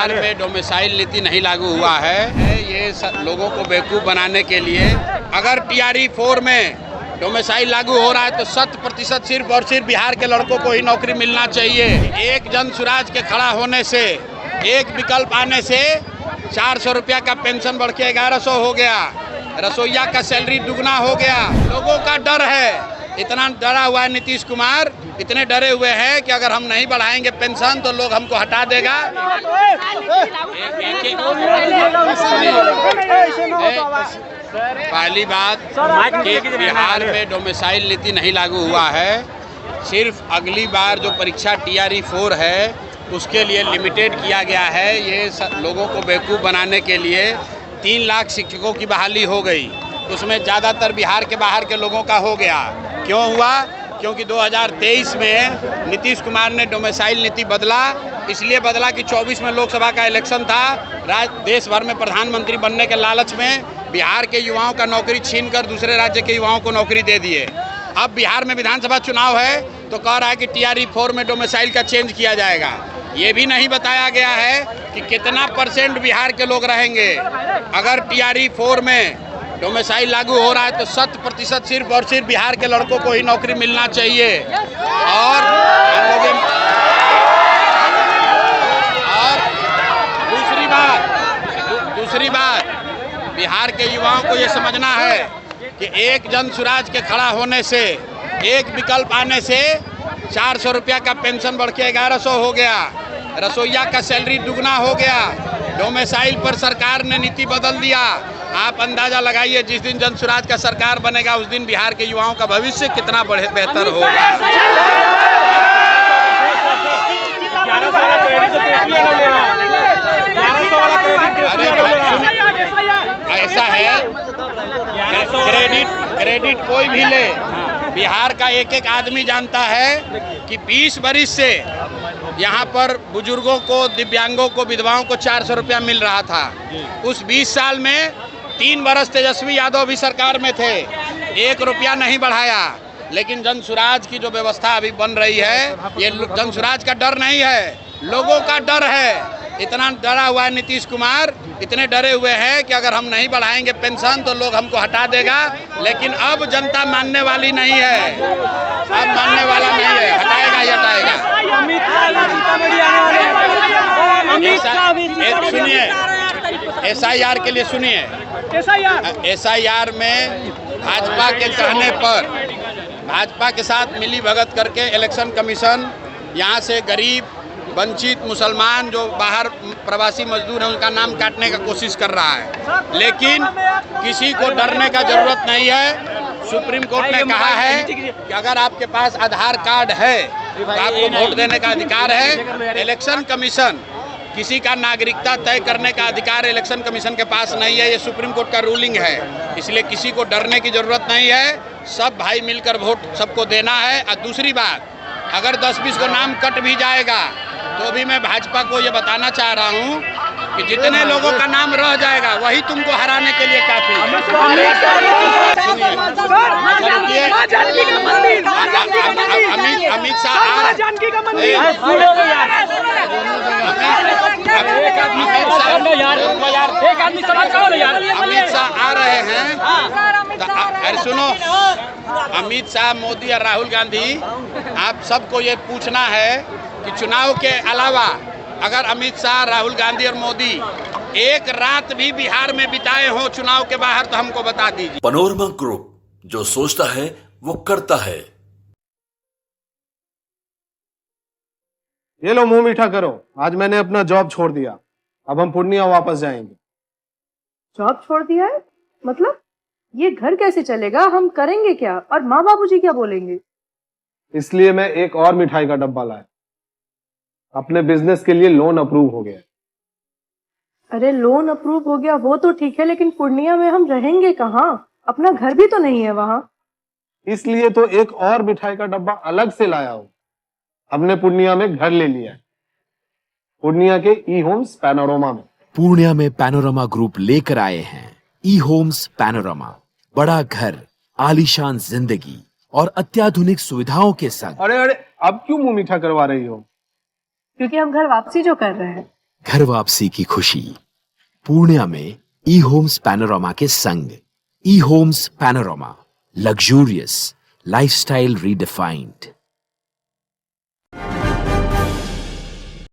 बिहार में डोमिसाइल नीति नहीं लागू हुआ है। ये लोगों को बेवकूफ़ बनाने के लिए अगर टीआरई 4 में डोमिसाइल लागू हो रहा है तो 100% सिर्फ और सिर्फ बिहार के लड़कों को ही नौकरी मिलना चाहिए। एक जन सुराज के खड़ा होने से, एक विकल्प आने से 400 रुपया का पेंशन बढ़ के 1100 हो गया, रसोईया का सैलरी दुगना हो गया। लोगों का डर है, इतना डरा हुआ है नीतीश कुमार, इतने डरे हुए हैं कि अगर हम नहीं बढ़ाएंगे पेंशन तो लोग हमको हटा देगा। पहली बात कि बिहार में डोमिसाइल नीति नहीं लागू हुआ है। सिर्फ अगली बार जो परीक्षा टीआरई 4 है उसके लिए लिमिटेड किया गया है। ये लोगों को बेवकूफ़ बनाने के लिए 3 लाख शिक्षकों की बहाली हो गई, उसमें ज़्यादातर बिहार के बाहर के लोगों का हो गया। क्यों हुआ? क्योंकि 2023 में नीतीश कुमार ने डोमिसाइल नीति बदला। इसलिए बदला कि 24 में लोकसभा का इलेक्शन था, देश भर में प्रधानमंत्री बनने के लालच में बिहार के युवाओं का नौकरी छीनकर दूसरे राज्य के युवाओं को नौकरी दे दिए। अब बिहार में विधानसभा चुनाव है तो कह रहा है कि टीआरई 4 में डोमिसाइल का चेंज किया जाएगा। ये भी नहीं बताया गया है कि कितना % बिहार के लोग रहेंगे। अगर टीआरई 4 में डोमिसाइल लागू हो रहा है तो 100% सिर्फ और सिर्फ बिहार के लड़कों को ही नौकरी मिलना चाहिए। और दूसरी बात बिहार के युवाओं को ये समझना है कि एक जन सुराज के खड़ा होने से, एक विकल्प आने से 400 रुपया का पेंशन बढ़ के 1100 हो गया, रसोईया का सैलरी दुगना हो गया। डोमिसाइल पर सरकार ने नीति बदल दिया। आप अंदाजा लगाइए जिस दिन जन सुराज का सरकार बनेगा उस दिन बिहार के युवाओं का भविष्य कितना बेहतर होगा। ऐसा है, क्रेडिट कोई भी ले, बिहार का एक एक आदमी जानता है कि 20 बरिस से यहाँ पर बुजुर्गों को, दिव्यांगों को, विधवाओं को 400 रुपया मिल रहा था। उस 20 साल में 3 बरस तेजस्वी यादव भी सरकार में थे, 1 रुपया नहीं बढ़ाया। लेकिन जन सुराज की जो व्यवस्था अभी बन रही है, ये जन सुराज का डर नहीं है, लोगों का डर है। इतना डरा हुआ है नीतीश कुमार, इतने डरे हुए हैं कि अगर हम नहीं बढ़ाएंगे पेंशन तो लोग हमको हटा देगा। लेकिन अब जनता मानने वाली नहीं है, अब मानने वाला नहीं है, हटाएगा ही हटाएगा। सुनिए, SIR के लिए सुनिए, SIR में भाजपा के कहने पर, भाजपा के साथ मिली भगत करके इलेक्शन कमीशन यहाँ से गरीब, वंचित, मुसलमान जो बाहर प्रवासी मजदूर हैं उनका नाम काटने का कोशिश कर रहा है। लेकिन किसी को डरने का जरूरत नहीं है। सुप्रीम कोर्ट ने कहा है कि अगर आपके पास आधार कार्ड है तो आपको वोट देने का अधिकार है। इलेक्शन कमीशन किसी का नागरिकता तय करने का अधिकार इलेक्शन कमीशन के पास नहीं है। ये सुप्रीम कोर्ट का रूलिंग है, इसलिए किसी को डरने की जरूरत नहीं है। सब भाई मिलकर वोट सबको देना है। और दूसरी बात, अगर 10-20 को नाम कट भी जाएगा तो भी मैं भाजपा को ये बताना चाह रहा हूँ कि जितने लोगों का नाम रह जाएगा वही तुमको हराने के लिए काफी है। अमित शाह आ रहे हैं। अरे सुनो, अमित शाह, मोदी और राहुल गांधी, आप सबको ये पूछना है कि चुनाव के अलावा अगर अमित शाह, राहुल गांधी और मोदी एक रात भी बिहार में बिताए हो चुनाव के बाहर तो हमको बता दीजिए। पनोरमा ग्रुप, जो सोचता है वो करता है। ये लो, मुंह मीठा करो। आज मैंने अपना जॉब छोड़ दिया, अब हम पूर्णिया वापस जाएंगे। जॉब छोड़ दिया है? मतलब ये घर कैसे चलेगा? हम करेंगे क्या? और माँ बाबूजी क्या बोलेंगे? इसलिए मैं एक और मिठाई का डब्बा लाया। अपने बिजनेस के लिए लोन अप्रूव हो गया। अरे लोन अप्रूव हो गया वो तो ठीक है, लेकिन पूर्णिया में हम रहेंगे कहाँ? अपना घर भी तो नहीं है वहाँ। इसलिए तो एक और मिठाई का डब्बा अलग से लाया हूँ। हमने पूर्णिया में घर ले लिया है, पूर्णिया के ई होम्स पैनोरमा में। पूर्णिया में पैनोरमा ग्रुप लेकर आए हैं ई होम्स पैनोरमा। बड़ा घर, आलीशान जिंदगी और अत्याधुनिक सुविधाओं के संग। अरे अब क्यों मुंह मीठा करवा रही हो? क्योंकि हम घर वापसी जो कर रहे हैं। घर वापसी की खुशी। पूर्णिया में ई होम्स पैनोरामा के संग। E homes panorama, luxurious lifestyle redefined.